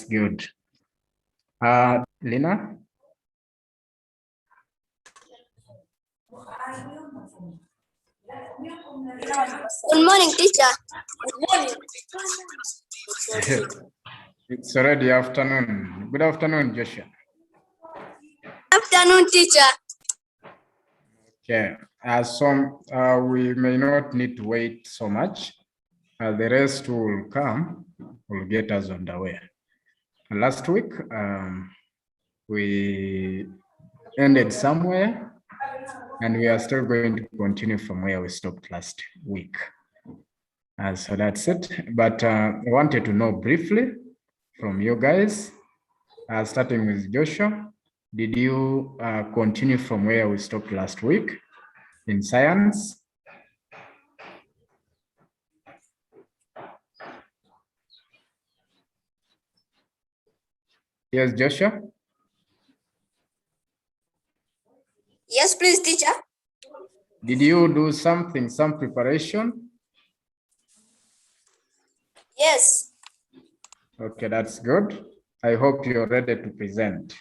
good. Lina? Good morning, teacher. Good morning. It's already afternoon. Good afternoon, Joshua. Afternoon, teacher. Okay. We may not need to wait so much. The rest will come, will get us underway. Last week, we ended somewhere, and we are still going to continue from where we stopped last week. So that's it. But I wanted to know briefly from you guys, starting with Joshua, did you continue from where we stopped last week in science? Yes, Joshua? Yes, please, teacher. Did you do some preparation? Yes. Okay, that's good. I hope you're ready to present.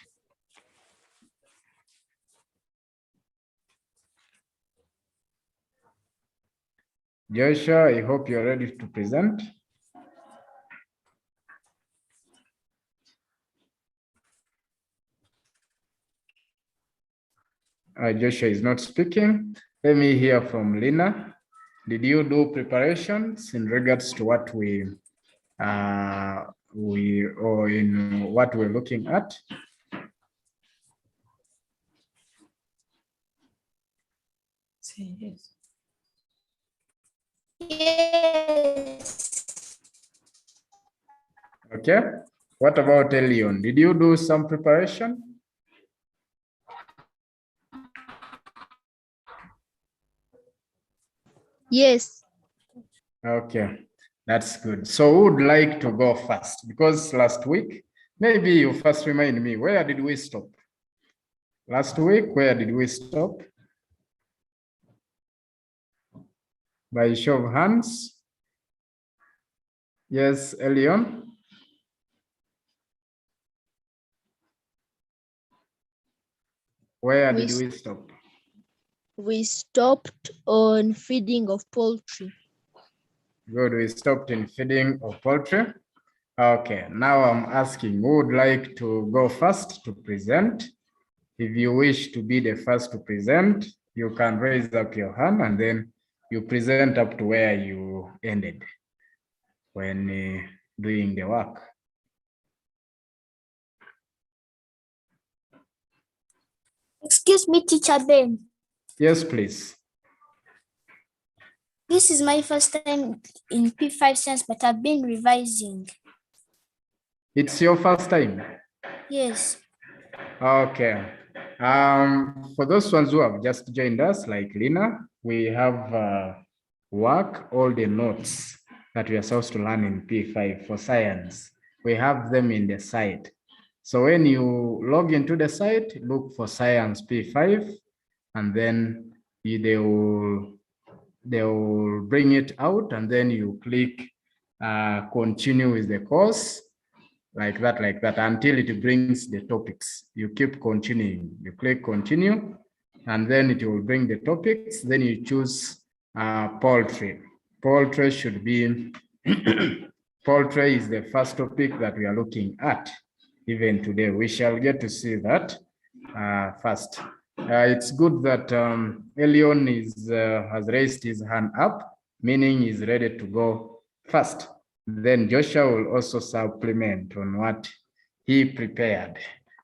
Joshua, I hope you're ready to present. Joshua is not speaking. Let me hear from Lina. Did you do preparations in regards to what what we're looking at? Yes. Okay. What about Elion? Did you do some preparation? Yes. Okay, that's good. So who would like to go first? Because last week, maybe you first remind me, where did we stop? Last week, where did we stop? By show of hands. Yes, Elion. Where did we stop? We stopped on feeding of poultry. Good, we stopped in feeding of poultry. Okay, now I'm asking who would like to go first to present. If you wish to be the first to present, you can raise up your hand and then you present up to where you ended when doing the work. Excuse me, Teacher Ben. Yes, please. This is my first time in P5 Science, but I've been revising. It's your first time? Yes. Okay. For those ones who have just joined us, like Lina, we have all the notes that we are supposed to learn in P5 for science. We have them in the site. So when you log into the site, look for Science P5, and then they will bring it out, and then you click continue with the course, like that, until it brings the topics. You keep continuing. You click continue, and then it will bring the topics. Then you choose poultry. Poultry should be, poultry is the first topic that we are looking at. Even today, we shall get to see that first. It's good that Elion has raised his hand up, meaning he's ready to go first. Then Joshua will also supplement on what he prepared.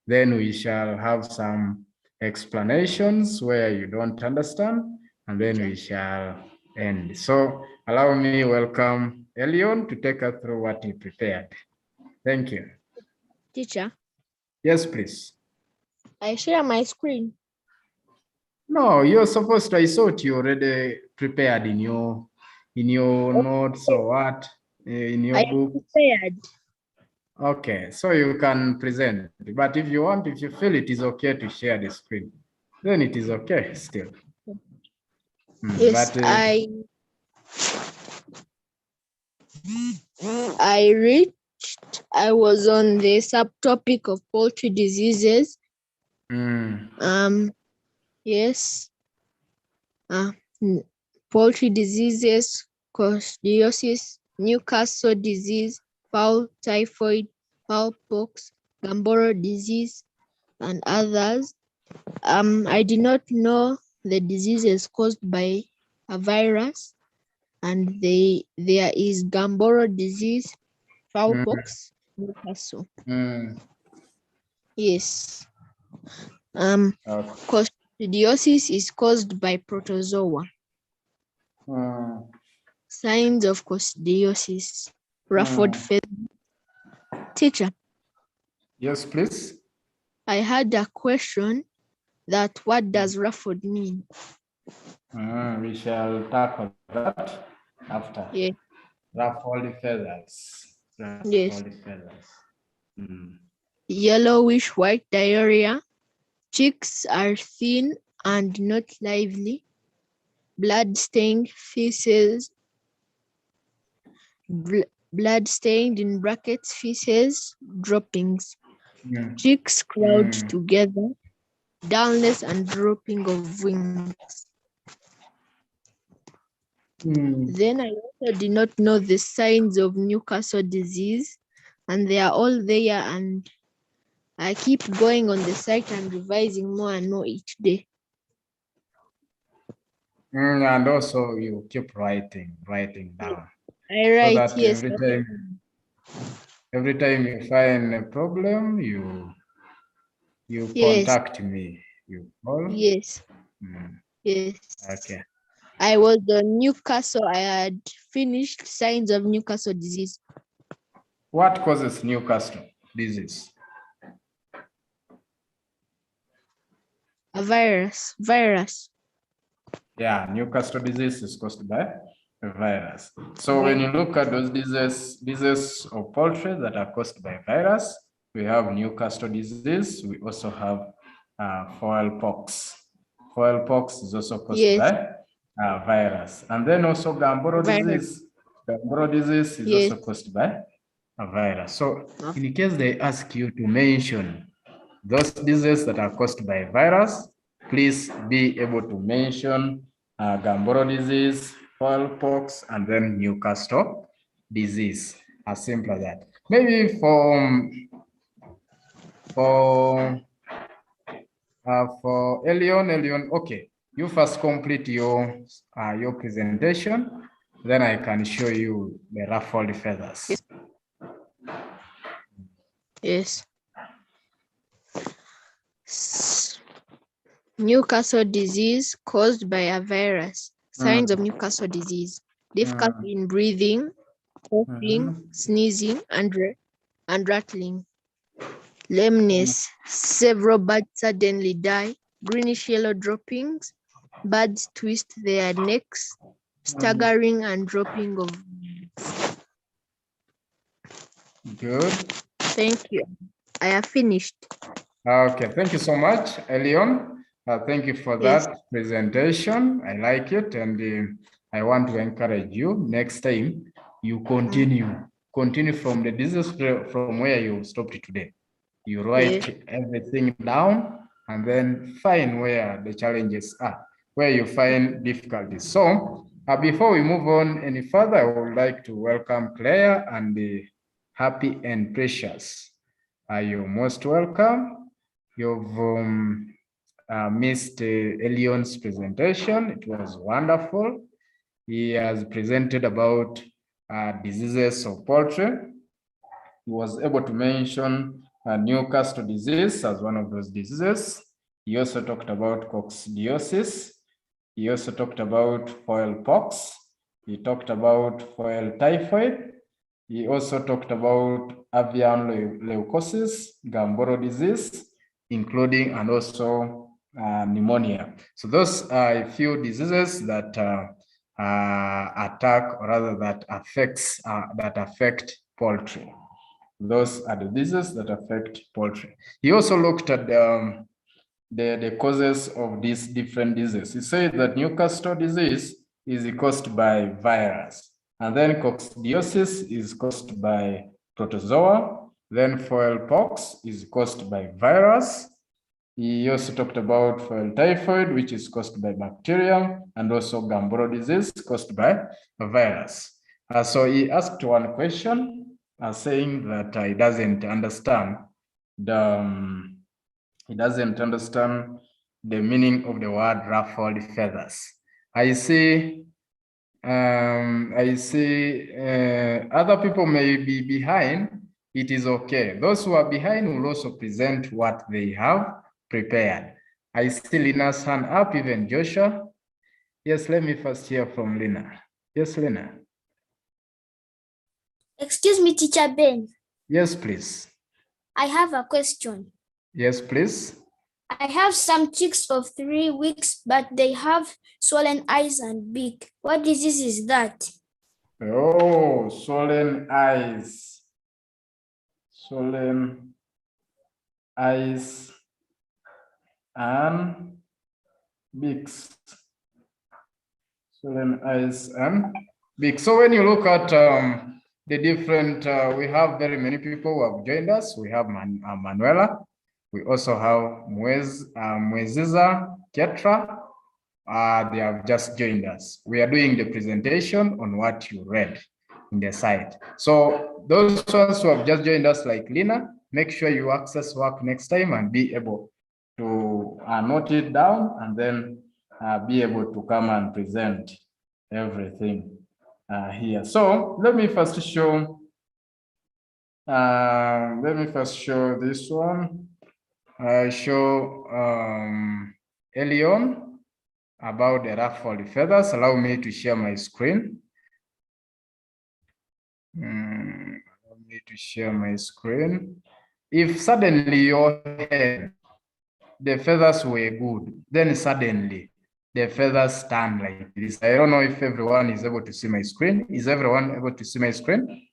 Then we shall have some explanations where you don't understand, and then we shall end. So allow me welcome Elion to take us through what he prepared. Thank you. Teacher. Yes, please. I share my screen. No, you're supposed to. I thought you already prepared in your notes or what in your book. Prepared. Okay, so you can present. But if you feel it is okay to share the screen, then it is okay still. Yes, but, I reached I was on the subtopic of poultry diseases. Yes. Poultry diseases, coccidiosis, Newcastle disease, fowl typhoid, fowl pox, Gumboro disease, and others. I did not know the disease is caused by a virus, and there is Gumboro disease, fowl pox, Newcastle. Yes. Coccidiosis is caused by protozoa. Signs of coccidiosis. Ruffled feather. Teacher, Yes, please. I had a question that what does ruffled mean? We shall tackle that after. Yeah. Ruffled feathers. Yes. Ruffled feathers. Yellowish white diarrhea. Cheeks are thin and not lively. Blood-stained feces. Blood-stained in brackets feces droppings. Cheeks crowd together. Dullness and dropping of wings. Then I also did not know the signs of Newcastle disease, and they are all there, and I keep going on the site and revising more and more each day. And also you keep writing down. I write, so that yes. every time you find a problem, you Yes. contact me. You call. Yes. Yes. Okay. I was on Newcastle. I had finished signs of Newcastle disease. What causes Newcastle disease? A virus. Yeah, Newcastle disease is caused by a virus. So when you look at those diseases of poultry that are caused by virus, we have Newcastle disease. We also have fowl pox. Fowl pox is also caused by virus. And then also Gumboro disease. Gumboro disease is also caused by a virus. So in case they ask you to mention those diseases that are caused by virus, please be able to mention Gumboro disease, fowl pox, and then Newcastle disease. As simple as that. Maybe for Elion, okay. You first complete your presentation, then I can show you the ruffled feathers. Yes. Newcastle disease caused by a virus. Signs of Newcastle disease: difficulty in breathing, coughing, sneezing, and rattling. Lameness. Several birds suddenly die. Greenish yellow droppings. Birds twist their necks. Staggering and dropping of. Good. Thank you. I have finished. Okay, thank you so much, Elion. Thank you for that presentation. I like it, and I want to encourage you next time you continue from the disease from where you stopped today. You write everything down and then find where the challenges are, where you find difficulties. So before we move on any further, I would like to welcome Claire and the Happy and Precious. You're most welcome. You've missed Elion's presentation. It was wonderful. He has presented about diseases of poultry. He was able to mention Newcastle disease as one of those diseases. He also talked about coccidiosis. He also talked about fowl pox. He talked about fowl typhoid. He also talked about avian leukosis, Gumboro disease, including and also pneumonia. So those are a few diseases that attack, or rather that affect poultry. Those are the diseases that affect poultry. He also looked at the causes of these different diseases. He said that Newcastle disease is caused by virus, and then coccidiosis is caused by protozoa, Then fowl pox is caused by virus. He also talked about fowl typhoid, which is caused by bacteria, and also Gumboro disease caused by a virus. So he asked one question, saying that he doesn't understand the meaning of the word ruffled feathers. I see other people may be behind. It is okay. Those who are behind will also present what they have prepared. I see Lina's hand up, even Joshua. Yes, let me first hear from Lina. Yes, Lina. Excuse me, Teacher Ben. Yes, please. I have a question. Yes, please. I have some chicks of 3 weeks, but they have swollen eyes and beak. What disease is that? Oh, swollen eyes. Swollen eyes and beaks. Swollen eyes and beaks. So when you look at the different, we have very many people who have joined us. We have Manuela. We also have Mweziza, Ketra. They have just joined us. We are doing the presentation on what you read in the site. So those ones who have just joined us, like Lina, make sure you access work next time and be able to note it down, and then be able to come and present everything here. So let me first show. This one. Show Elion about the ruffled feathers. Allow me to share my screen. Allow me to share my screen. If suddenly your head, the feathers were good, then suddenly the feathers stand like this. I don't know if everyone is able to see my screen. Is everyone able to see my screen?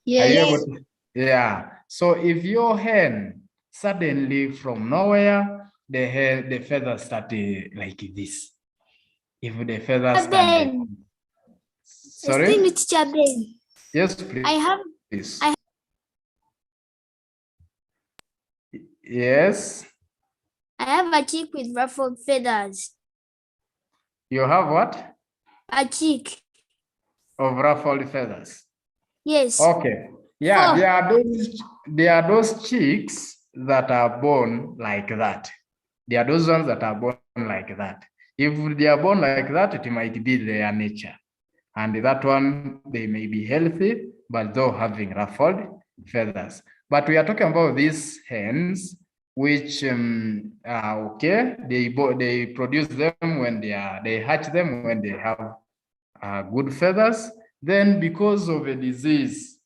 Yes. Are you able to? Yeah. So if your hen suddenly from nowhere, the feathers started like this. If the feathers stand like, sorry? Excuse me, Teacher Ben. Yes, please. Yes. I have a chick with ruffled feathers. You have what? A chick. Of ruffled feathers. Yes. Okay. Yeah, Four. there are those chicks that are born like that. There are those ones that are born like that. If they are born like that, it might be their nature. And that one, they may be healthy, but though having ruffled feathers. But we are talking about these hens, which are okay. They produce them when they hatch them when they have good feathers. Then because of a disease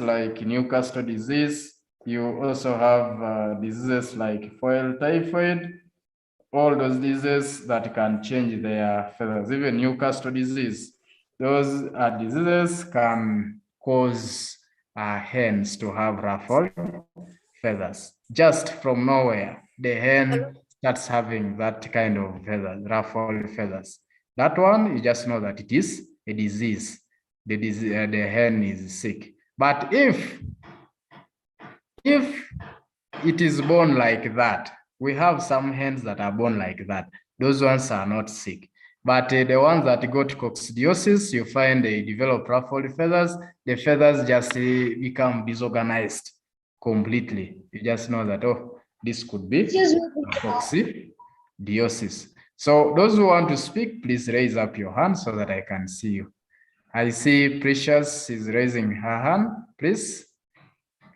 like Newcastle disease, you also have diseases like fowl typhoid, all those diseases that can change their feathers. Even Newcastle disease, those diseases can cause hens to have ruffled feathers. Just from nowhere, the hen starts having that kind of feathers, ruffled feathers. That one, you just know that it is a disease. The hen is sick. But if it is born like that, we have some hens that are born like that. Those ones are not sick. But the ones that got coccidiosis, you find they develop ruffled feathers. The feathers just become disorganized completely. You just know that, oh, this could be coccidiosis. So those who want to speak, please raise up your hand so that I can see you. I see Precious is raising her hand. Please,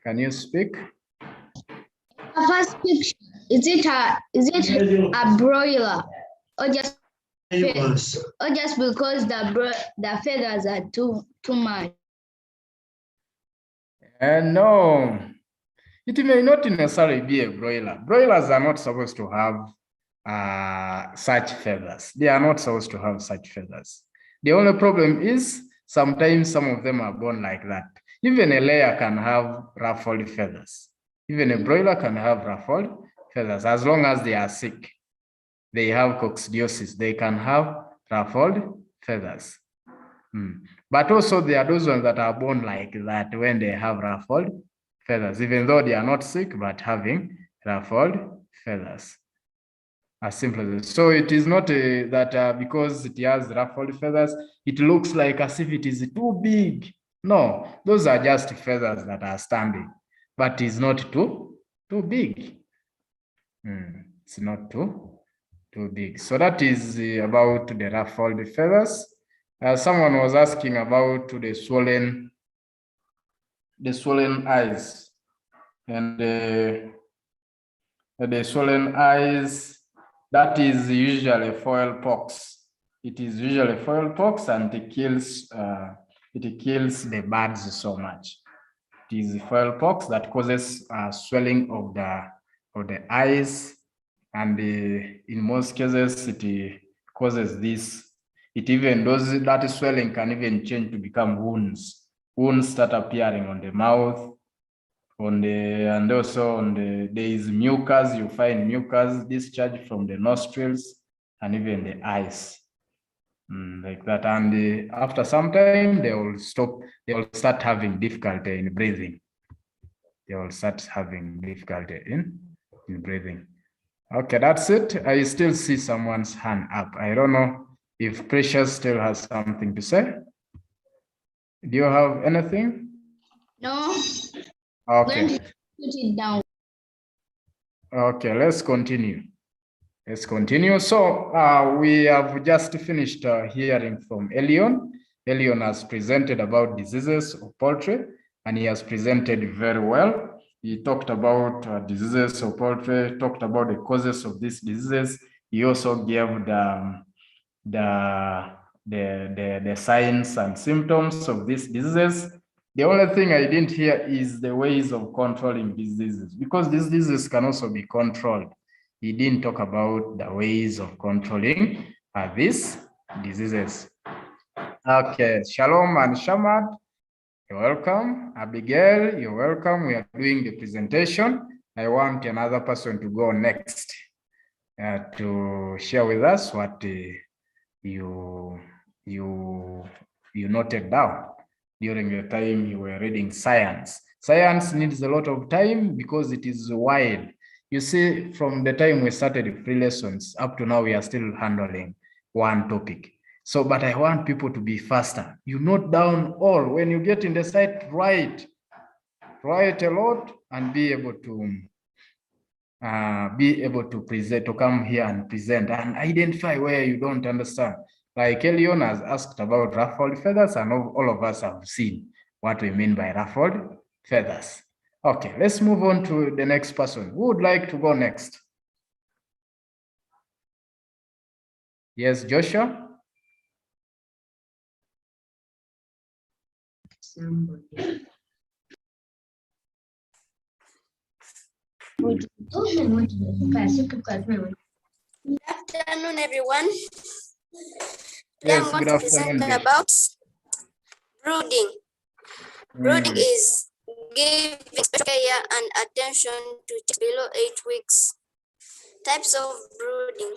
can you speak? First picture, is it a broiler, or just because the feathers are too much? No, it may not necessarily be a broiler. Broilers are not supposed to have such feathers. They are not supposed to have such feathers. The only problem is sometimes some of them are born like that. Even a layer can have ruffled feathers. Even a broiler can have ruffled feathers as long as they are sick. They have coccidiosis. They can have ruffled feathers. But also there are those ones that are born like that when they have ruffled feathers, even though they are not sick, but having ruffled feathers. As simple as this. So it is not that because it has ruffled feathers, it looks like as if it is too big. No, those are just feathers that are standing, but it's not too big. It's not too big. So that is about the ruffled feathers. Someone was asking about the swollen eyes, and the swollen eyes, that is usually fowl pox. It is usually fowl pox, and it kills the birds so much. It is fowl pox that causes swelling of the eyes, and in most cases it causes this. It even does that swelling can even change to become wounds. Wounds start appearing on the mouth, and also on there is mucus. You find mucus discharge from the nostrils and even the eyes, like that. And after some time, they will stop. They will start having difficulty in breathing. They will start having difficulty in breathing. Okay, that's it. I still see someone's hand up. I don't know if Precious still has something to say. Do you have anything? No. Okay. Put it down. Okay, let's continue. Let's continue. So we have just finished hearing from Elion. Elion has presented about diseases of poultry, and he has presented very well. He talked about diseases of poultry, talked about the causes of these diseases. He also gave the signs and symptoms of these diseases. The only thing I didn't hear is the ways of controlling diseases, because these diseases can also be controlled. He didn't talk about the ways of controlling these diseases. Okay, Shalom and Shamad, you're welcome. Abigail, you're welcome. We are doing the presentation. I want another person to go next to share with us what you noted down during the time you were reading science. Science needs a lot of time because it is wide. You see, from the time we started free lessons up to now, we are still handling one topic. So, but I want people to be faster. You note down all. When you get in the site, write a lot and be able to present, to come here and present and identify where you don't understand. Like Elion has asked about ruffled feathers, and all of us have seen what we mean by ruffled feathers. Okay, let's move on to the next person. Who would like to go next? Yes, Joshua? Good afternoon, everyone. Today Yes, I'm going good to present afternoon. about brooding. Brooding is giving special care and attention to chicks below 8 weeks. Types of brooding.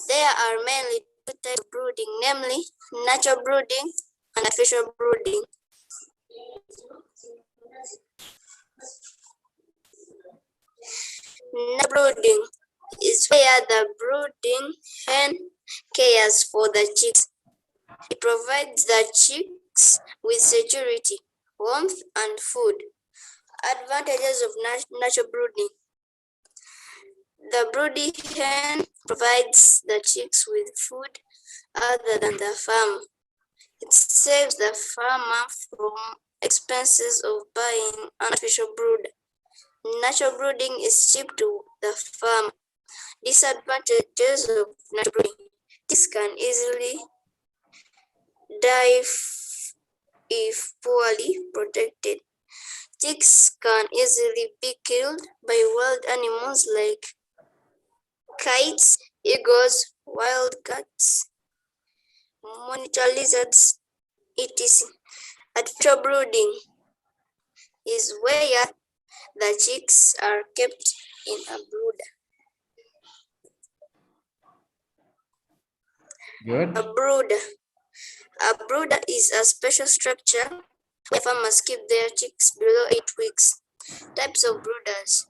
There are mainly two types of brooding, namely natural brooding and artificial brooding. Natural brooding is where the brooding hen cares for the chicks. It provides the chicks with security, warmth, and food. Advantages of natural brooding. The brooding hen provides the chicks with food other than the farm. It saves the farmer from expenses of buying artificial brood. Natural brooding is cheap to the farm. Disadvantages of natural brooding. This can easily die if poorly protected. Chicks can easily be killed by wild animals like kites, eagles, wildcats, monitor lizards, etc. Artificial brooding is where the chicks are kept in a brooder. Good. A brooder. A brooder is a special structure where farmers keep their chicks below 8 weeks. Types of brooders.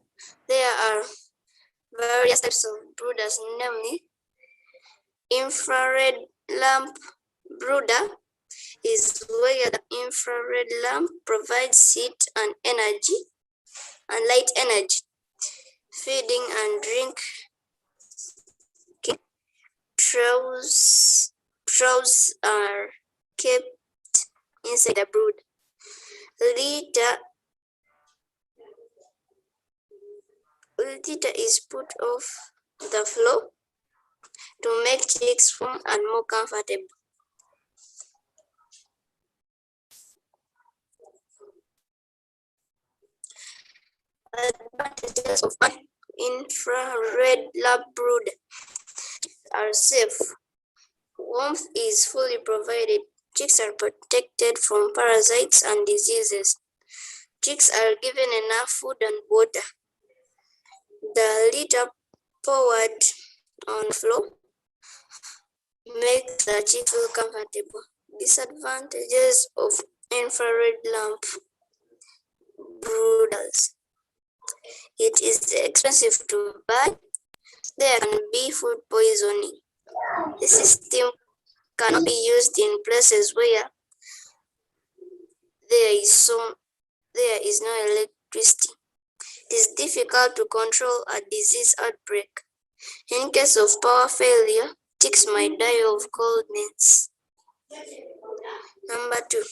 There are various types of brooders, namely infrared lamp brooder is where the infrared lamp provides heat and energy and light energy. Feeding and drink troughs are kept inside the brood. Litter is put off the floor to make chicks warm and more comfortable. Advantages of an infrared lamp brood are safe. Warmth is fully provided. Chicks are protected from parasites and diseases. Chicks are given enough food and water. The litter poured on the floor makes the chick feel comfortable. Disadvantages of infrared lamp brooders. It is expensive to buy. There can be food poisoning. The system cannot be used in places where there is no electricity. It is difficult to control a disease outbreak. In case of power failure, chicks might die of coldness. Number 2,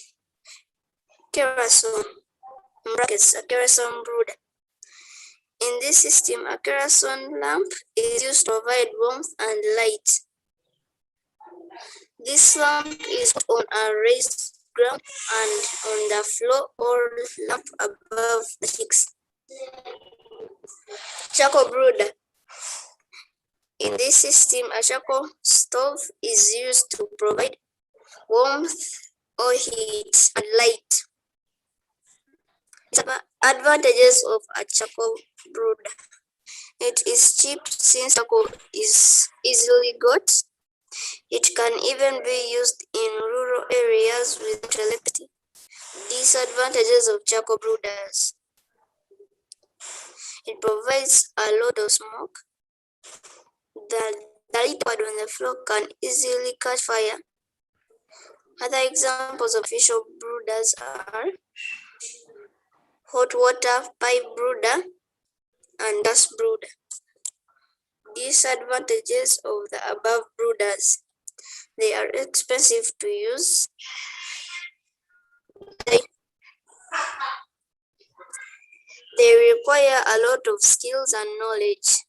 kerosene, a kerosene brooder. In this system, a kerosene lamp is used to provide warmth and light. This lamp is put on a raised ground and on the floor or lamp above the chicks. Charcoal brooder. In this system, a charcoal stove is used to provide warmth or heat and light. Advantages of a charcoal brooder. It is cheap since charcoal is easily got. It can even be used in rural areas without electricity. Disadvantages of charcoal brooders. It provides a lot of smoke. The litter on the floor can easily catch fire. Other examples of official brooders are hot water pipe brooder and gas brooder. Disadvantages of the above brooders. They are expensive to use. They require a lot of skills and knowledge.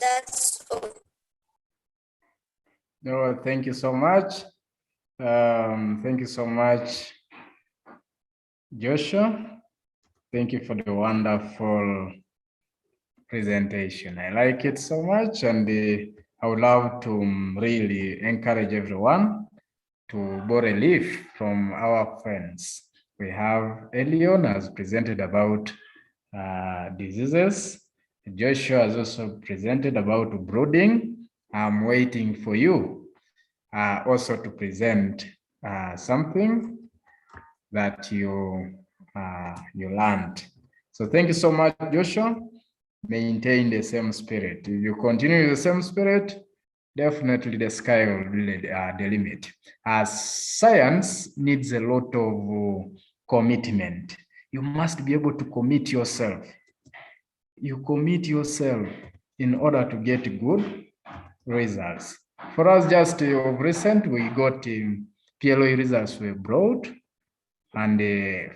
That's all. No, thank you so much. Thank you so much, Joshua. Thank you for the wonderful presentation. I like it so much, and I would love to really encourage everyone to borrow a leaf from our friends. We have Elion has presented about diseases. Joshua has also presented about brooding. I'm waiting for you also to present something that you learned. So thank you so much, Joshua. Maintain the same spirit. If you continue the same spirit, definitely the sky will be the limit. Science needs a lot of commitment. You must be able to commit yourself. You commit yourself in order to get good results. For us, just of recent, we got PLO results were brought. And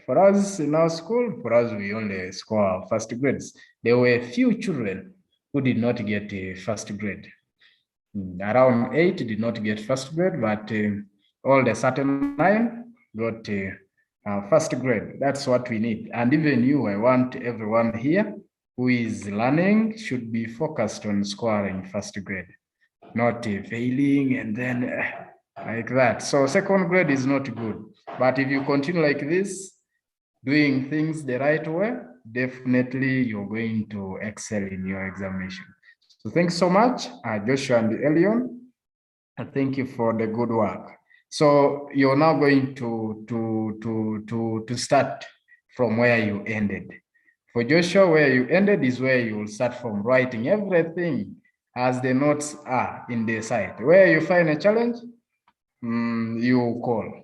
for us in our school, we only score first grades. There were a few children who did not get a first grade. Around 8 did not get first grade, but all the certain 9 got first grade. That's what we need. And even you, I want everyone here who is learning should be focused on scoring first grade, not failing and then like that. So second grade is not good. But if you continue like this, doing things the right way, definitely you're going to excel in your examination. So thanks so much, Joshua and Elion. Thank you for the good work. So you're now going to start from where you ended. For Joshua, where you ended is where you will start from, writing everything as the notes are in the site. Where you find a challenge, you call.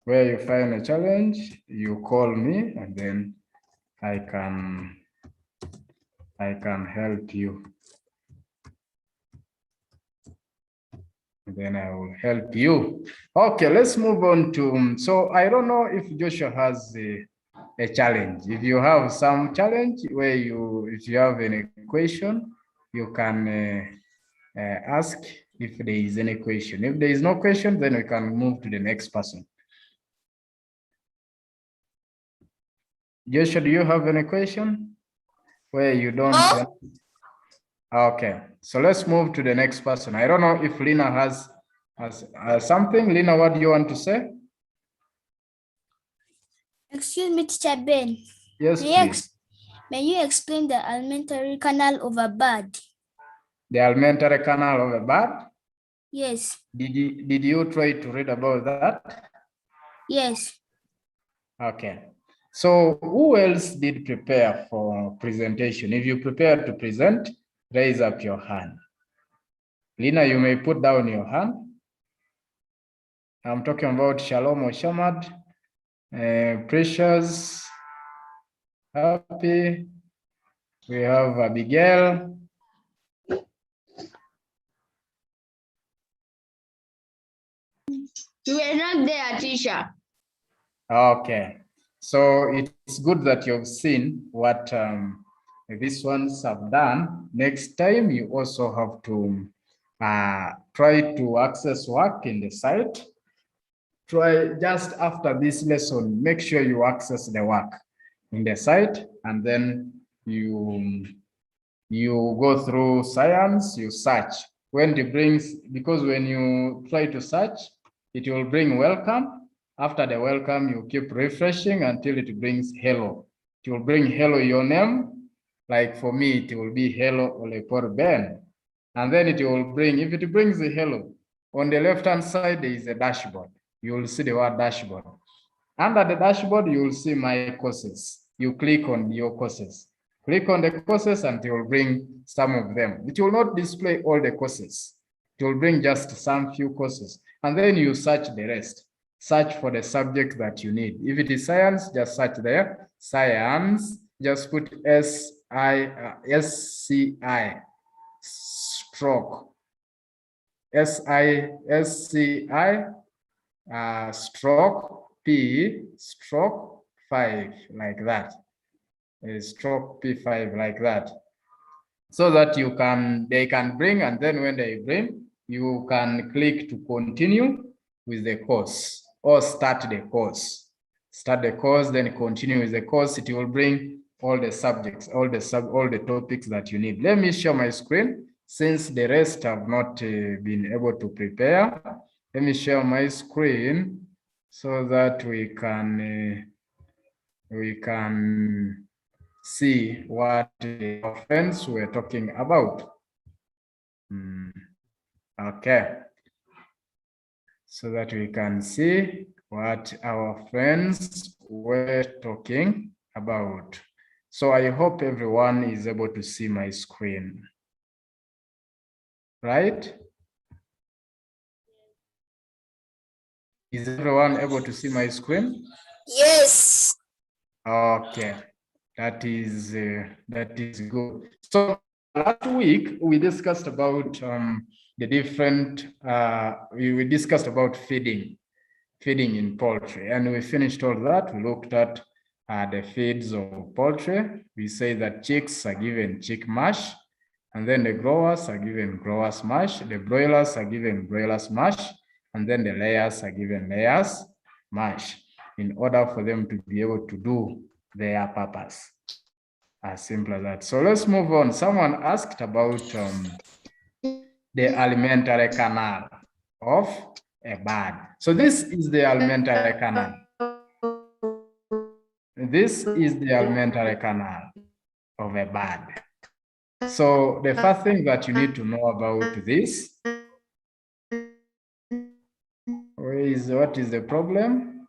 Where you find a challenge, you call me, and then I can help you. And then I will help you. Okay, let's move on to, so I don't know if Joshua has a challenge. If you have some challenge where if you have any question, you can ask if there is any question. If there is no question, then we can move to the next person. Joshua, do you have any question where you don't? No. Okay, so let's move to the next person. I don't know if Lina has something. Lina, what do you want to say? Excuse me, Teacher Ben. Yes, please. May you explain the alimentary canal of a bird? The alimentary canal of a bird? Yes. Did you try to read about that? Yes. Okay. So who else did prepare for presentation? If you prepare to present, raise up your hand. Lina, you may put down your hand. I'm talking about Shalom or Shamad, Precious, Happy. We have Abigail. You were not there, teacher. Okay. So it's good that you've seen what these ones have done. Next time, you also have to try to access work in the site. Try just after this lesson, make sure you access the work in the site, and then you go through science, you search. When it brings, because when you try to search, it will bring welcome. After the welcome, you keep refreshing until it brings hello. It will bring hello, your name. Like for me, it will be hello Olepor Ben. And then it will bring, if it brings a hello, on the left-hand side, there is a dashboard. You will see the word dashboard. Under the dashboard, you will see my courses. You click on your courses. Click on the courses and it will bring some of them. It will not display all the courses. It will bring just some few courses. And then you search the rest. Search for the subject that you need. If it is science, just search there. Science, just put SCI stroke. SCI stroke P stroke 5 like that. Stroke P5 like that. So that they can bring, and then when they bring, you can click to continue with the course or start the course. Start the course, then continue with the course. It will bring all the subjects, all the topics that you need. Let me share my screen since the rest have not been able to prepare. Let me share my screen so that we can see what our friends were talking about. Okay. So that we can see what our friends were talking about. So I hope everyone is able to see my screen. Right? Is everyone able to see my screen? Yes. Okay, that is good. So last week we discussed about the different. We discussed about feeding in poultry, and we finished all that. We looked at the feeds of poultry. We say that chicks are given chick mash, and then the growers are given growers mash. The broilers are given broilers mash, and then the layers are given layers mash, in order for them to be able to do their purpose. As simple as that. So let's move on. Someone asked about the alimentary canal of a bird. So this is the alimentary canal. this is the alimentary canal of a bird. So the first thing that you need to know about this is what is the problem?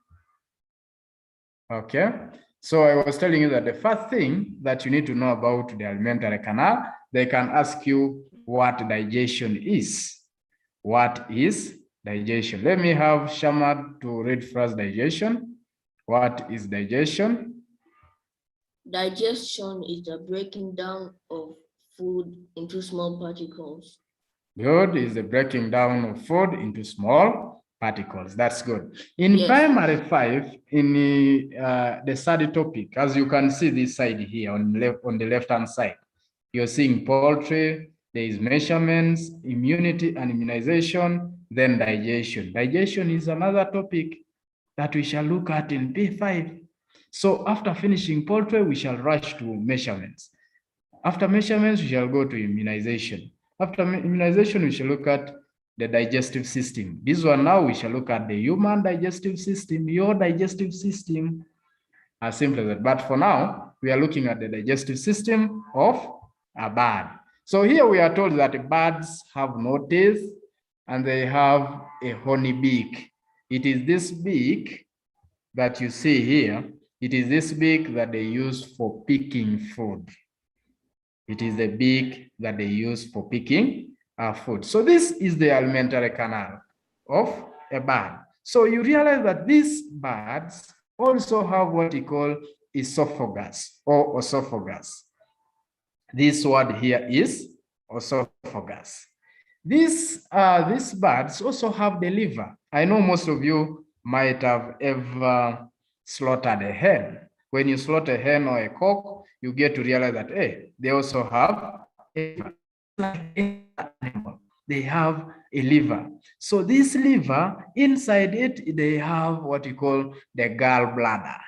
Okay. So I was telling you that the first thing that you need to know about the alimentary canal, they can ask you what digestion is. What is digestion? Let me have Shamad to read first digestion. What is digestion? Digestion is the breaking down of food into small particles. Good, is the breaking down of food into small particles. That's good. In primary 5, in the third topic, as you can see this side here on the left-hand side, you're seeing poultry, there is measurements, immunity and immunization, then digestion. Digestion is another topic that we shall look at in P5. So after finishing poultry, we shall rush to measurements. After measurements, we shall go to immunization. After immunization, we shall look at the digestive system. This one now, we shall look at the human digestive system, your digestive system, as simple as that. But for now, we are looking at the digestive system of a bird. So here we are told that birds have no teeth and they have a horny beak. It is this beak that you see here. It is this beak that they use for picking food. It is the beak that they use for picking food. So this is the alimentary canal of a bird. So you realize that these birds also have what we call esophagus or esophagus. This word here is esophagus. These birds also have the liver. I know most of you might have ever slaughtered a hen. When you slaughter a hen or a cock, you get to realize that, hey, they also have a liver. Like any animal, they have a liver. So this liver, inside it, they have what we call the gallbladder.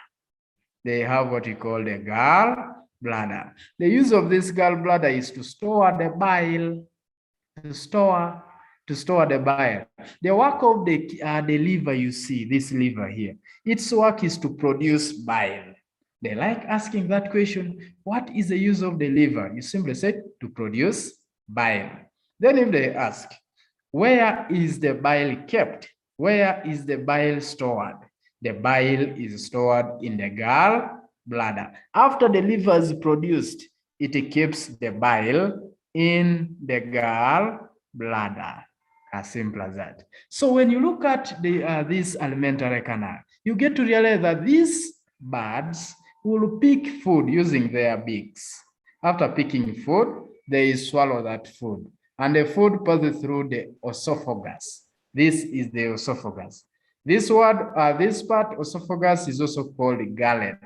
They have what we call the gallbladder. The use of this gallbladder is to store the bile, to store the bile. The work of the liver, you see, this liver here, its work is to produce bile. They like asking that question, what is the use of the liver? You simply say, to produce bile. Then if they ask, where is the bile kept? Where is the bile stored? The bile is stored in the gallbladder. After the liver is produced, it keeps the bile in the gallbladder. As simple as that. So when you look at this alimentary canal, you get to realize that these birds will pick food using their beaks. After picking food, they swallow that food, and the food passes through the esophagus. This is the esophagus. This word, this part, esophagus, is also called gullet.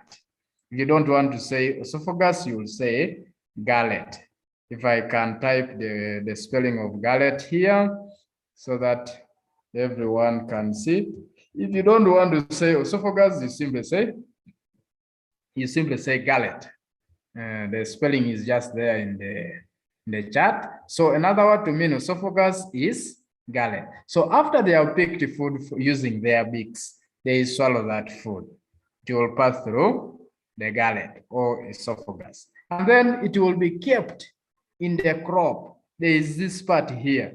If you don't want to say esophagus, you will say gullet. If I can type the spelling of gullet here so that everyone can see. If you don't want to say esophagus, you simply say gullet. The spelling is just there in the chat. So another word to mean esophagus is gullet. So after they have picked food using their beaks, they swallow that food. It will pass through the gullet or esophagus. And then it will be kept in the crop. There is this part here.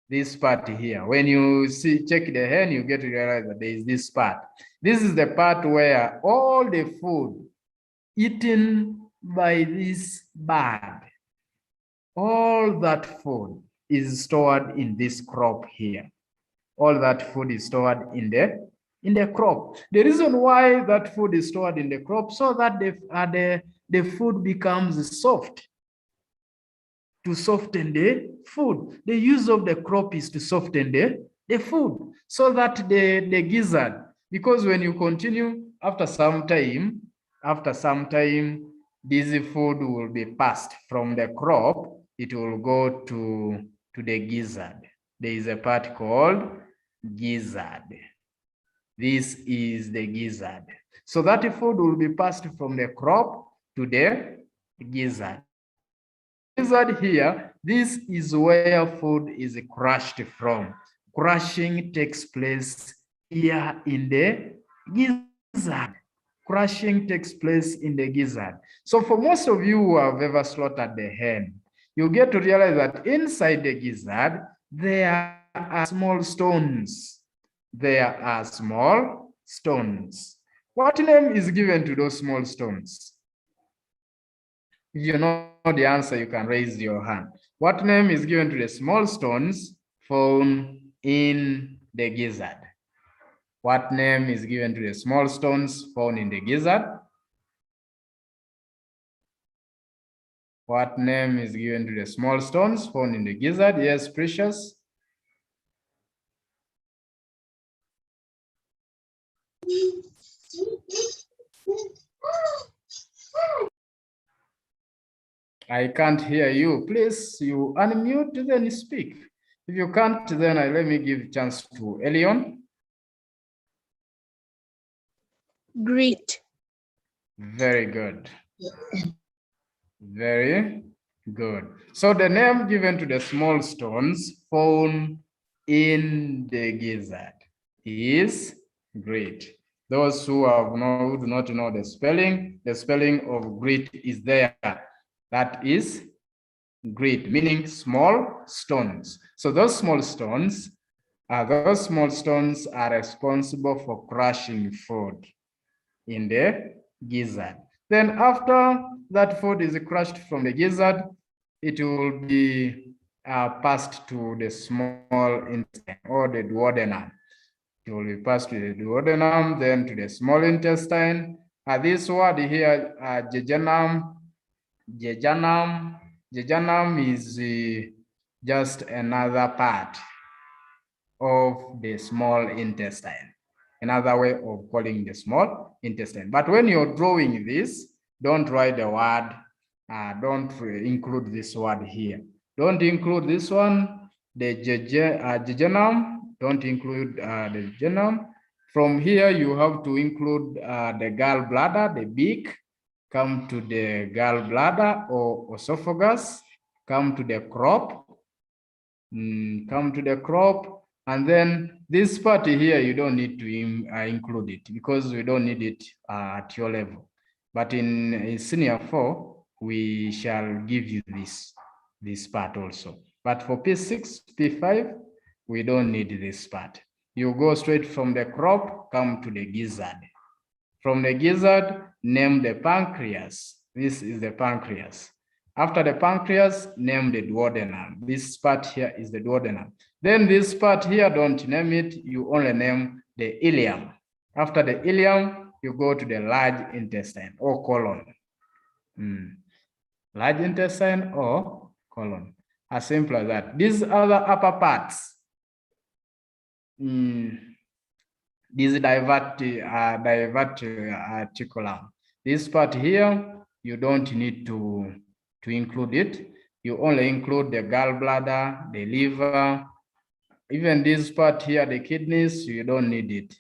This part here. When you check the hen, you get to realize that there is this part. This is the part where all the food eaten by this bird, all that food is stored in this crop here. All that food is stored in the crop. The reason why that food is stored in the crop, so that the food becomes soft. To soften the food. The use of the crop is to soften the food, so that the gizzard, because when you continue after some time, this food will be passed from the crop, it will go to the gizzard. There is a part called gizzard. This is the gizzard. So that food will be passed from the crop to the gizzard. Gizzard here, this is where food is crushed from. Crushing takes place here in the gizzard. crushing takes place in the gizzard. So for most of you who have ever slaughtered the hen, you get to realize that inside the gizzard, there are small stones. There are small stones. What name is given to those small stones? If you know the answer, you can raise your hand. What name is given to the small stones found in the gizzard? What name is given to the small stones found in the gizzard? What name is given to the small stones found in the gizzard? Yes, Precious. I can't hear you. Please, you unmute, then speak. If you can't, then let me give chance to Elion. Grit. Very good. Very good. So the name given to the small stones found in the gizzard is grit. Those who do not know the spelling of grit is there. That is grit, meaning small stones. So those small stones are responsible for crushing food in the gizzard. Then after that food is crushed from the gizzard, it will be passed to the small intestine or the duodenum. It will be passed to the duodenum, then to the small intestine. This word here, jejunum. Jejunum is just another part of the small intestine. Another way of calling the small intestine. But when you're drawing this, don't write the word, don't include this word here. Don't include this one, the jejunum, don't include the jejunum. From here, you have to include the gallbladder, the beak, come to the gallbladder or esophagus, come to the crop, and then this part here, you don't need to include it because we don't need it at your level. But in senior 4, we shall give you this part also. But for P6, P5, we don't need this part. You go straight from the crop, come to the gizzard. From the gizzard, name the pancreas. This is the pancreas. After the pancreas, name the duodenum. This part here is the duodenum. Then this part here, don't name it. You only name the ileum. After the ileum, you go to the large intestine or colon. Large intestine or colon. As simple as that. These other upper parts, this diverticulum. This part here, you don't need to include it. You only include the gallbladder, the liver, even this part here, the kidneys, you don't need it.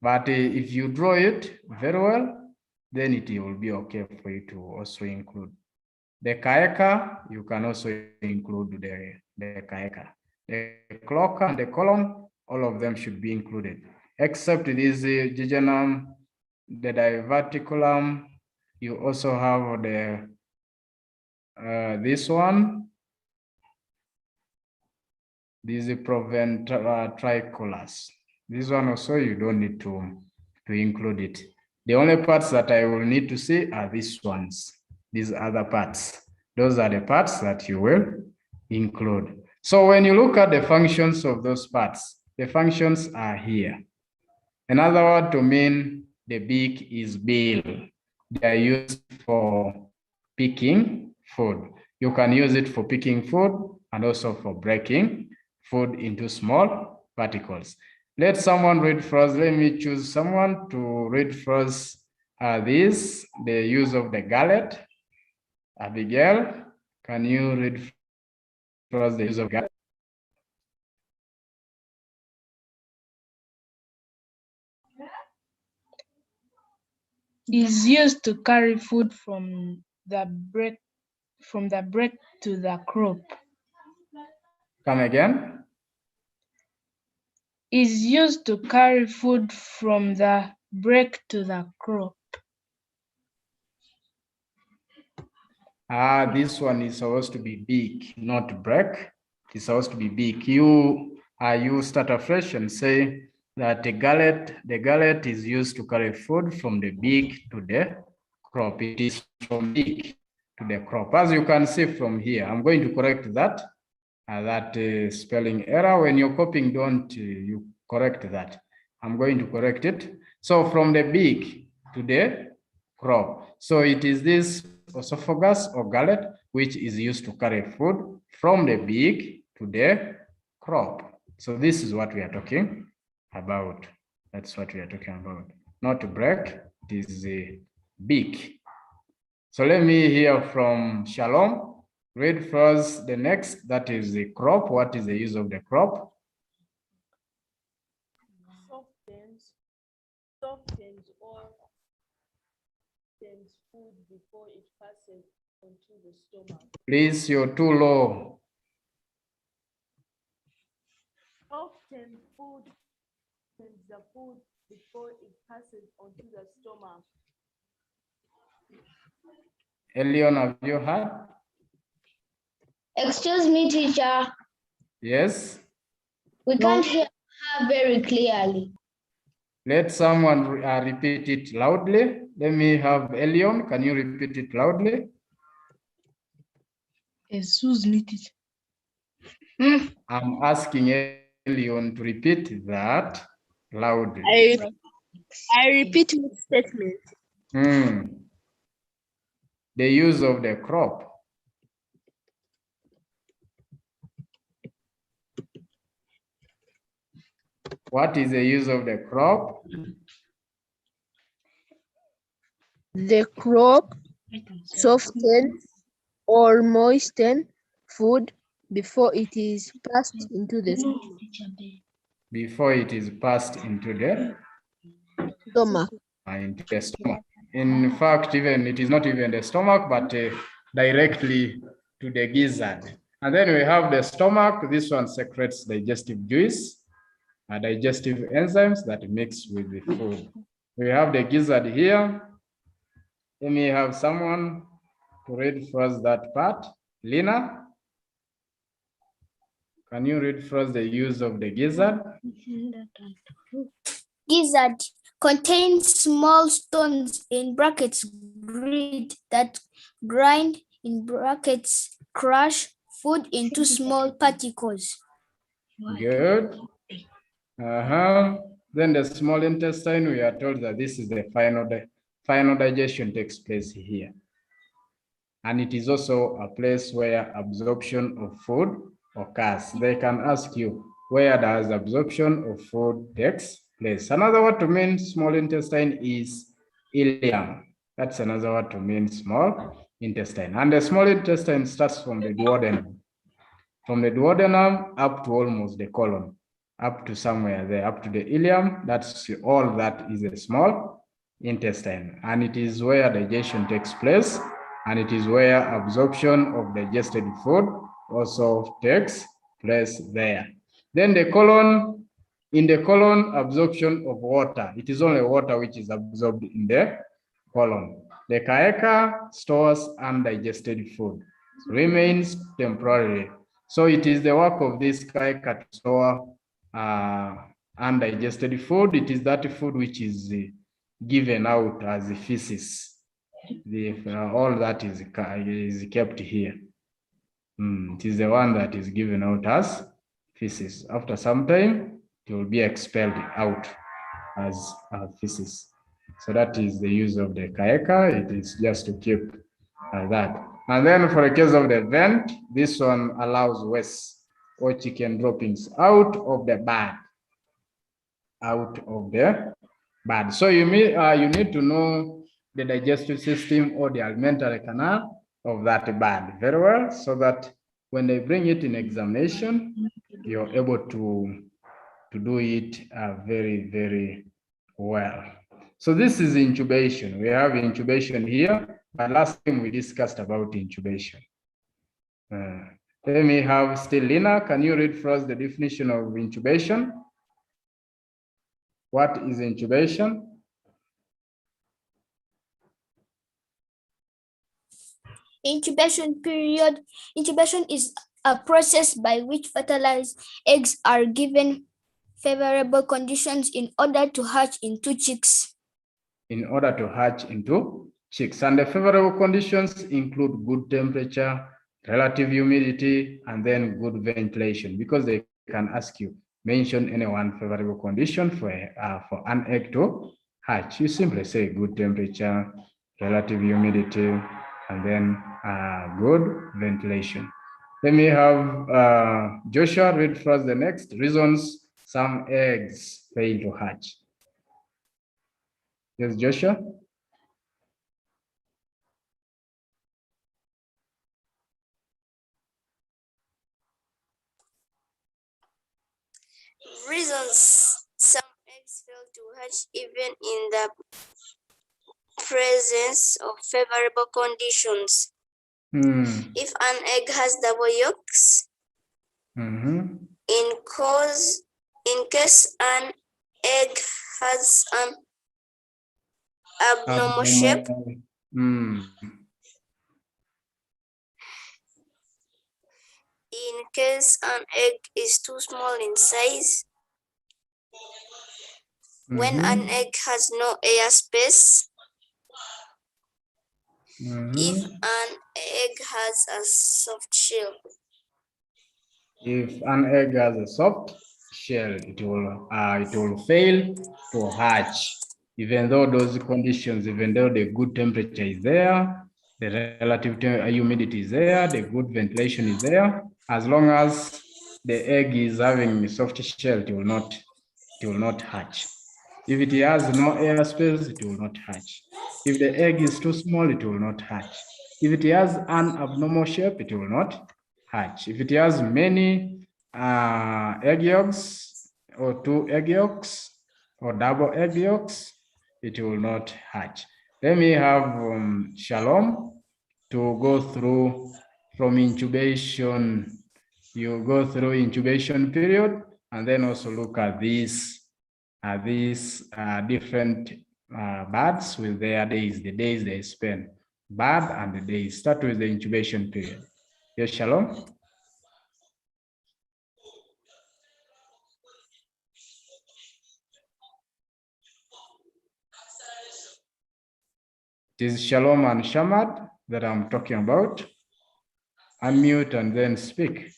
But if you draw it very well, then it will be okay for you to also include. The caeca, you can also include the caeca. The cloaca and the colon, all of them should be included, except this jejunum, the diverticulum. You also have the this one. This is proventriculus. This one also you don't need to include it. The only parts that I will need to see are these ones. These other parts. Those are the parts that you will include. So when you look at the functions of those parts, the functions are here. Another word to mean the beak is bill. They are used for picking food. You can use it for picking food and also for breaking food into small particles. Let someone read first. Let me choose someone to read first. The use of the gullet. Abigail, can you read first the use of gullet? Is used to carry food from the break to the crop. Come again. Is used to carry food from the break to the crop. This one is supposed to be big, not break. It's supposed to be big. You start afresh and say that the gullet is used to carry food from the beak to the crop. It is from beak to the crop. As you can see from here, I'm going to correct that. Spelling error. When you're copying, don't you correct that. I'm going to correct it. So from the beak to the crop. So it is this esophagus or gullet which is used to carry food from the beak to the crop. So this is what we are talking about. That's what we are talking about. Not to break, it is a beak. So let me hear from Shalom. Read first the next, that is the crop. What is the use of the crop? Softens or sends food before it passes onto the stomach. Please, you're too low. Softens food, sends the food before it passes onto the stomach. Elion, have you heard? Excuse me, teacher. Yes. We can't hear her very clearly. Let someone repeat it loudly. Let me have Elion. Can you repeat it loudly? Excuse me, teacher. I'm asking Elion to repeat that loudly. I repeat my statement. The use of the crop. What is the use of the crop? The crop softens or moistens food before it is passed into the Before it is passed into the stomach. Into the stomach. In fact, even it is not even the stomach, but directly to the gizzard. And then we have the stomach. This one secretes digestive juice, digestive enzymes that mix with the food. We have the gizzard here. Let me have someone to read first that part. Lina, can you read first the use of the gizzard? Gizzard contains small stones in brackets grit that grind in brackets crush food into small particles. Good. Then the small intestine, we are told that this is the final digestion takes place here. And it is also a place where absorption of food occurs. They can ask you, where does absorption of food takes place? Another word to mean small intestine is ileum. That's another word to mean small intestine. And the small intestine starts from the duodenum. From the duodenum up to almost the colon, up to somewhere there, up to the ileum. That's all that is a small intestine. And it is where digestion takes place. And it is where absorption of digested food also takes place there. Then the colon, in the colon, absorption of water. It is only water which is absorbed in the colon. The yaaka stores undigested food, remains temporarily. So it is the work of this yaaka to store undigested food. It is that food which is given out as feces. All that is kept here. It is the one that is given out as feces. After some time, it will be expelled out as feces. So that is the use of the yaaka. It is just to keep that. And then for the case of the vent, this one allows waste or chicken droppings out of the bird. Out of the bird. So you need to know the digestive system or the alimentary canal of that bird very well, so that when they bring it in examination, you're able to do it very, very well. So this is intubation. We have intubation here, but last time we discussed about intubation. Let me have still Lina. Can you read first the definition of intubation? What is intubation? Incubation period. Incubation is a process by which fertilized eggs are given favorable conditions in order to hatch into chicks. In order to hatch into chicks. And the favorable conditions include good temperature, relative humidity, and then good ventilation, because they can ask you, mention any one favorable condition for an egg to hatch. You simply say good temperature, relative humidity, and then good ventilation. Let me have Joshua read first the next reasons some eggs fail to hatch. Yes, Joshua? Reasons some eggs fail to hatch even in the presence of favorable conditions. If an egg has double yolks, in case an egg has an abnormal shape, in case an egg is too small in size, when an egg has no air space, if an egg has a soft shell. If an egg has a soft shell, it will fail to hatch, even though those conditions, even though the good temperature is there, the relative humidity is there, the good ventilation is there. As long as the egg is having a soft shell, it will not hatch. If it has no air space, it will not hatch. If the egg is too small, it will not hatch. If it has an abnormal shape, it will not hatch. If it has many egg yolks or 2 egg yolks or double egg yolks, it will not hatch. Let me have Shalom to go through from incubation. You go through incubation period and then also look at these different birds with their days, the days they spend, bird and the days. Start with the incubation period. Yes, Shalom. It is Shalom and Shamad that I'm talking about. Unmute and then speak.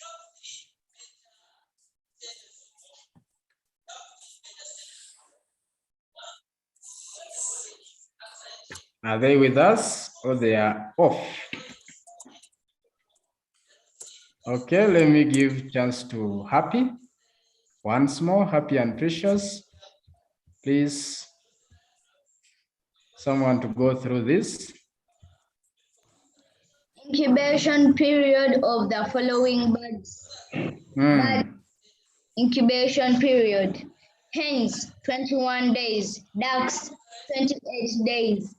Are they with us or they are off? Okay, let me give chance to Happy. Once more, Happy and Precious. Please, someone to go through this. Incubation period of the following birds. Bird incubation period. Hens, 21 days. Ducks, 28 days.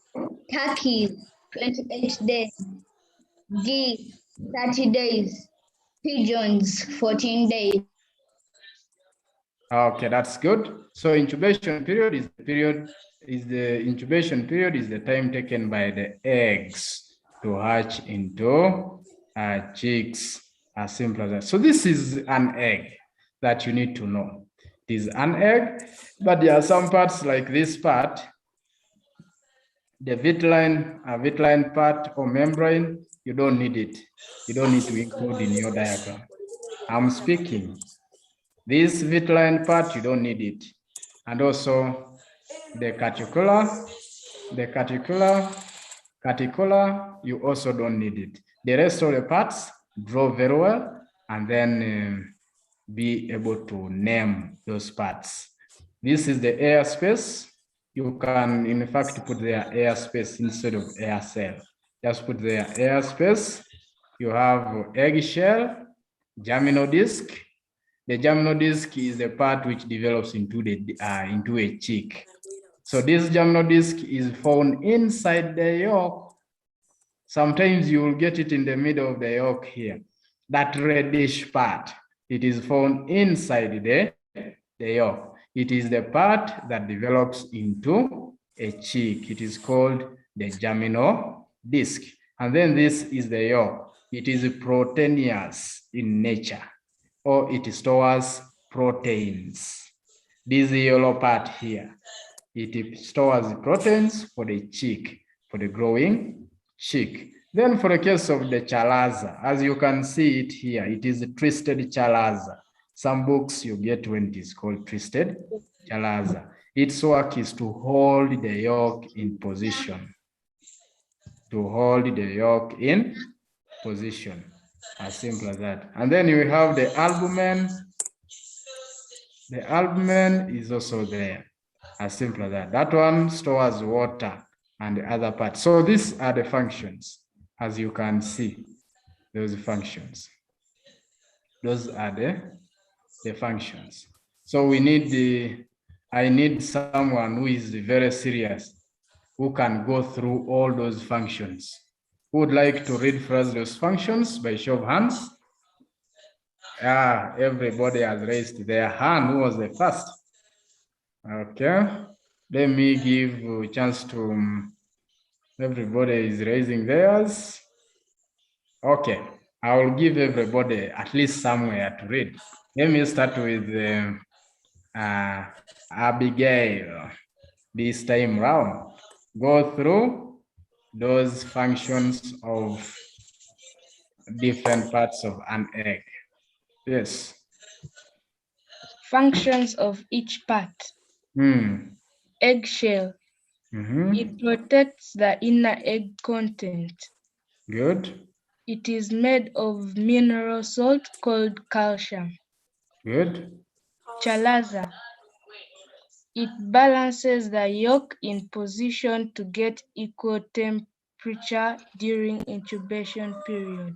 Turkeys, 28 days. Geese, 30 days. Pigeons, 14 days. Okay, that's good. So incubation period is the time taken by the eggs to hatch into chicks, as simple as that. So this is an egg that you need to know. It is an egg, but there are some parts like this part, the vitelline part or membrane, you don't need it. You don't need to include in your diagram. I'm speaking. This vitelline part, you don't need it. And also the cuticular, you also don't need it. The rest of the parts, draw very well and then be able to name those parts. This is the air space. You can, in fact, put their air space instead of air cell. Just put their air space. You have eggshell, germinal disc. The germinal disc is the part which develops into a chick. So this germinal disc is found inside the yolk. Sometimes you will get it in the middle of the yolk here. That reddish part, it is found inside the yolk. It is the part that develops into a chick. It is called the germinal disc. And then this is the yolk. It is proteinous in nature, or it stores proteins. This yellow part here, it stores proteins for the chick, for the growing chick. Then for the case of the chalaza, as you can see it here, it is a twisted chalaza. Some books you get when it is called twisted chalaza. Its work is to hold the yolk in position. To hold the yolk in position. As simple as that. And then you have the albumin. The albumin is also there. As simple as that. That one stores water and the other part. So these are the functions, as you can see, those functions. Those are the functions. So we need I need someone who is very serious, who can go through all those functions. Who would like to read for us those functions by show of hands? Everybody has raised their hand. Who was the first? Okay. Let me give a chance to everybody is raising theirs. Okay. I will give everybody at least somewhere to read. Let me start with Abigail this time round. Go through those functions of different parts of an egg. Yes. Functions of each part. Eggshell. It protects the inner egg content. Good. It is made of mineral salt called calcium. Good. Chalaza. It balances the yolk in position to get equal temperature during incubation period.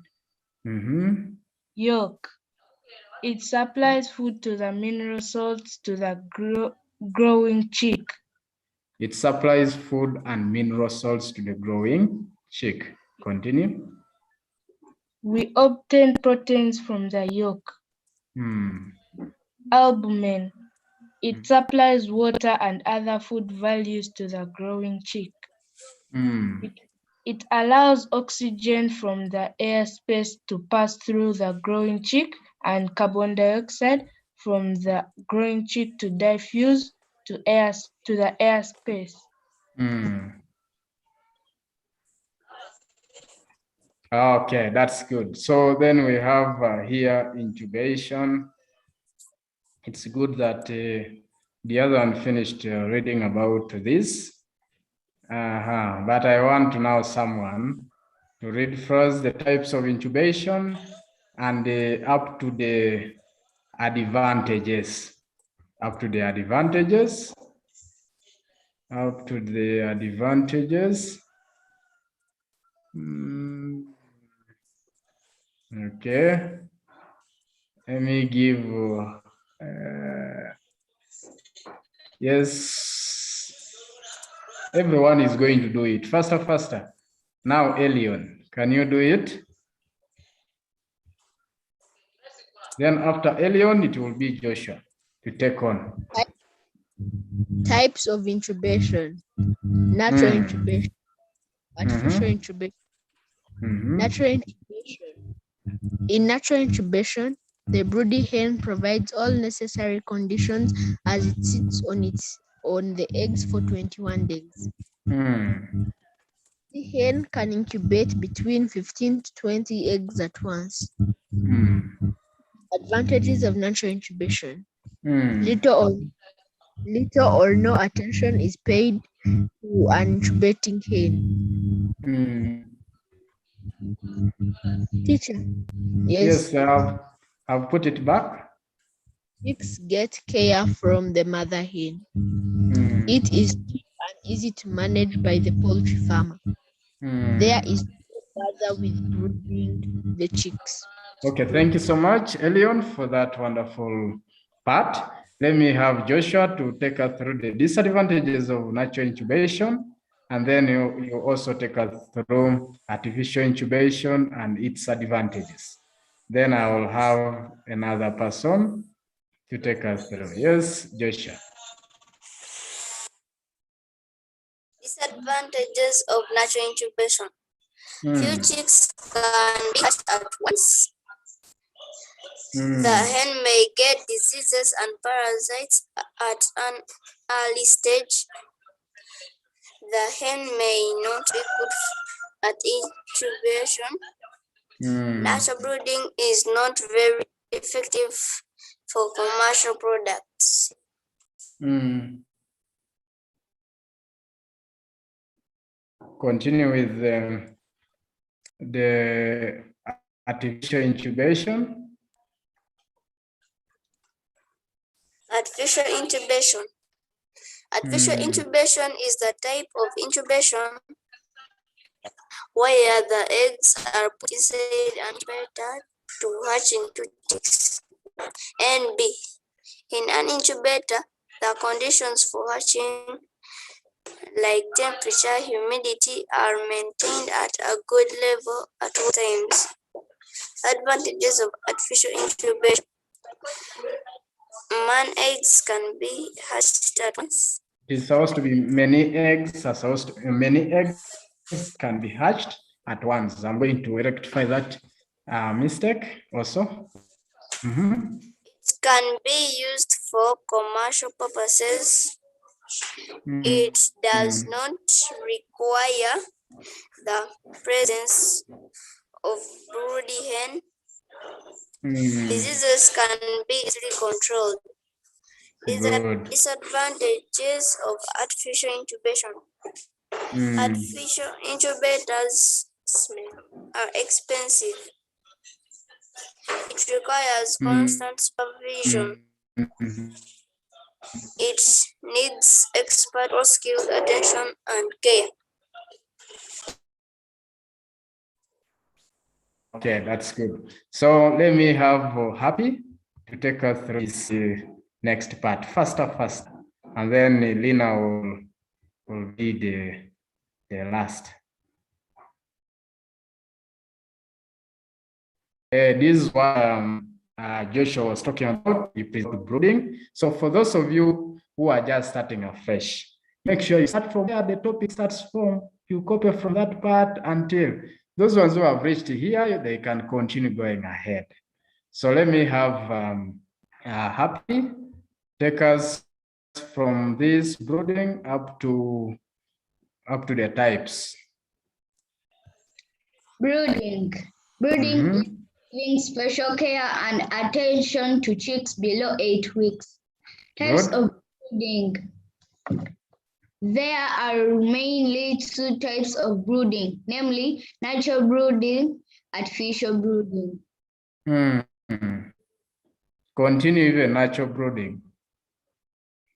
Yolk. It supplies food to the mineral salts to the growing chick. It supplies food and mineral salts to the growing chick. Continue. We obtain proteins from the yolk. Albumin. It supplies water and other food values to the growing chick. It allows oxygen from the airspace to pass through the growing chick and carbon dioxide from the growing chick to diffuse to the airspace. Okay, that's good. So then we have here intubation. It's good that the other one finished reading about this. But I want now someone to read first the types of intubation and up to the advantages. Up to the advantages. Up to the advantages. Okay. Let me give. Yes. Everyone is going to do it. Faster, faster. Now, Elion, can you do it? Then after Elion, it will be Joshua to take on. Types of intubation. Natural intubation. Artificial intubation. Natural intubation. In natural intubation, the broody hen provides all necessary conditions as it sits on the eggs for 21 days. The hen can incubate between 15 to 20 eggs at once. Advantages of natural incubation. Little or no attention is paid to an incubating hen. Teacher. Yes, I've put it back. Chicks get care from the mother hen. It is cheap and easy to manage by the poultry farmer. There is no bother with brooding the chicks. Okay, thank you so much, Elion, for that wonderful part. Let me have Joshua to take us through the disadvantages of natural incubation, and then you also take us through artificial incubation and its advantages. Then I will have another person to take us through. Yes, Joshua. Disadvantages of natural incubation. Few chicks can be hatched at once. The hen may get diseases and parasites at an early stage. The hen may not be good at incubation. Natural brooding is not very effective for commercial products. Continue with the artificial incubation. Artificial intubation. Artificial intubation is the type of intubation where the eggs are put inside an incubator to hatch into chicks. And B. In an incubator, the conditions for hatching, like temperature, humidity, are maintained at a good level at all times. Advantages of artificial incubation. Man eggs can be hatched at once. It's supposed to be many eggs can be hatched at once. I'm going to rectify that mistake also. It can be used for commercial purposes. It does not require the presence of broody hen. Diseases can be easily controlled. Disadvantages of artificial incubation. Artificial incubators are expensive. It requires constant supervision. It needs expert or skilled attention and care. Okay, that's good. So let me have Happy to take us through this next part, faster, and then Lina will be the last. This is what Joshua was talking about, the brooding. So for those of you who are just starting afresh, make sure you start from where the topic starts from. You copy from that part until those ones who have reached here, they can continue going ahead. So let me have Happy take us from this brooding up to the types. Brooding is giving special care and attention to chicks below 8 weeks. Types of brooding. There are mainly 2 types of brooding, namely natural brooding, artificial brooding. Continue with natural brooding.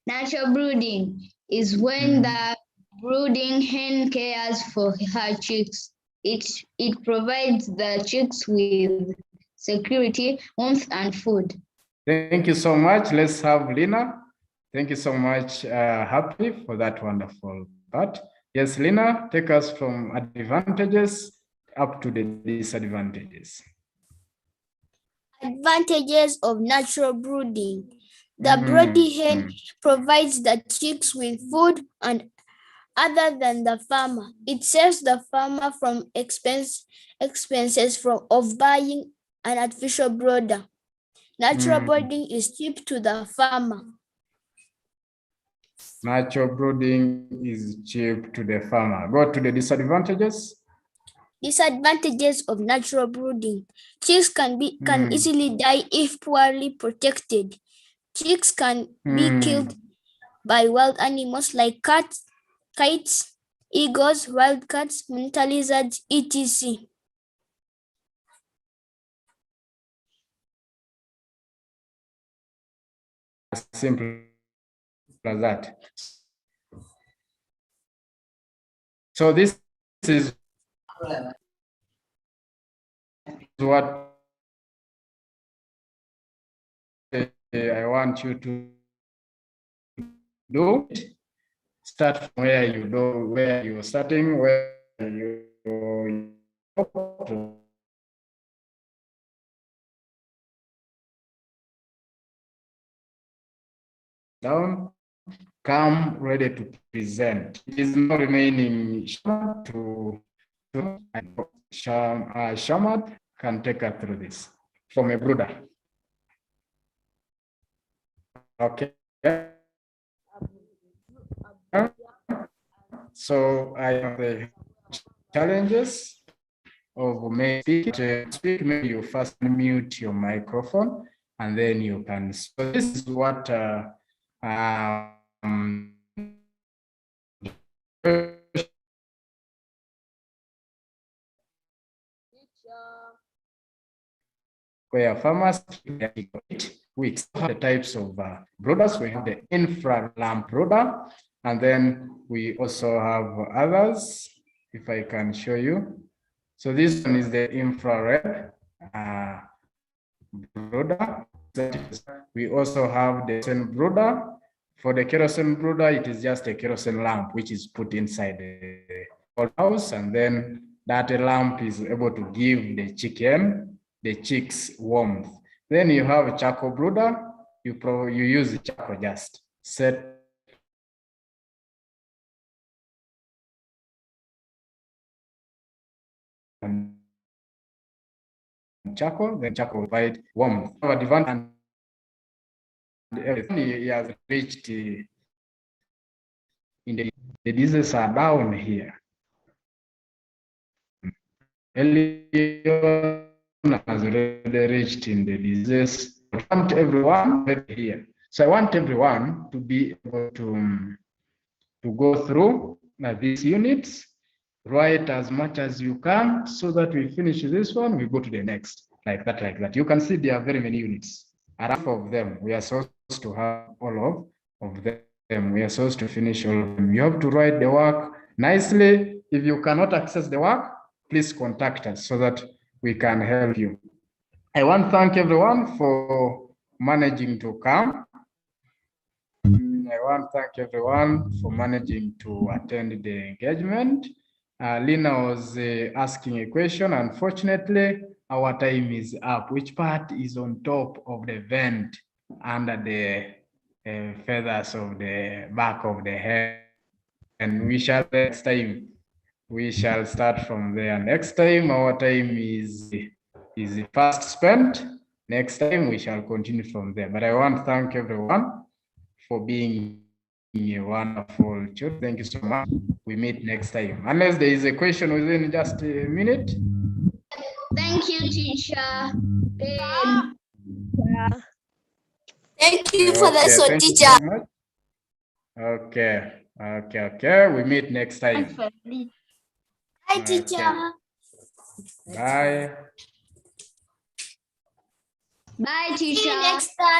Natural brooding is when the brooding hen cares for her chicks. It provides the chicks with security, warmth, and food. Thank you so much. Let's have Lina. Thank you so much, Happy, for that wonderful part. Yes, Lina, take us from advantages up to the disadvantages. Advantages of natural brooding. The broody hen provides the chicks with food and other than the farmer. It saves the farmer from expenses of buying an artificial brooder. Natural brooding is cheap to the farmer. Natural brooding is cheap to the farmer. Go to the disadvantages. Disadvantages of natural brooding. Chicks can easily die if poorly protected. Chicks can be killed by wild animals like cats, kites, eagles, wildcats, monitor lizards, etc. Simple as that. So this is what I want you to do. Start from where you do, where you're starting, where you down, come ready to present. It is not remaining to Shamat can take us through this from a brooder. Okay. So I have the challenges of maybe speak. Maybe you first mute your microphone and then you can. So this is what where farmers 8 weeks. The types of brooders, we have the infra lamp brooder, and then we also have others, if I can show you. So this one is the infrared brooder. We also have the kerosene brooder. For the kerosene brooder, it is just a kerosene lamp which is put inside the house, and then that lamp is able to give the chicks warmth. Then you have a charcoal brooder. You use charcoal, just set charcoal, then charcoal provide warmth. And everything he has reached in the diseases are down here. Elion has already reached in the disease. I want everyone here. So I want everyone to be able to go through these units, write as much as you can, so that we finish this one, we go to the next, like that. You can see there are very many units. Half of them, we are supposed to have all of them. We are supposed to finish all of them. You have to write the work nicely. If you cannot access the work, please contact us so that we can help you. I want to thank everyone for managing to come. I want to thank everyone for managing to attend the engagement. Lina was asking a question. Unfortunately, our time is up. Which part is on top of the vent under the feathers of the back of the head? And we shall next time. We shall start from there. Next time, our time is fast spent. Next time, we shall continue from there. But I want to thank everyone for being a wonderful children. Thank you so much. We meet next time. Unless there is a question within just a minute. Thank you, teacher. Thank you for the so Thank you teacher. so much. Okay. We meet next time. Hi, teacher. Bye. Bye, See teacher. you next time.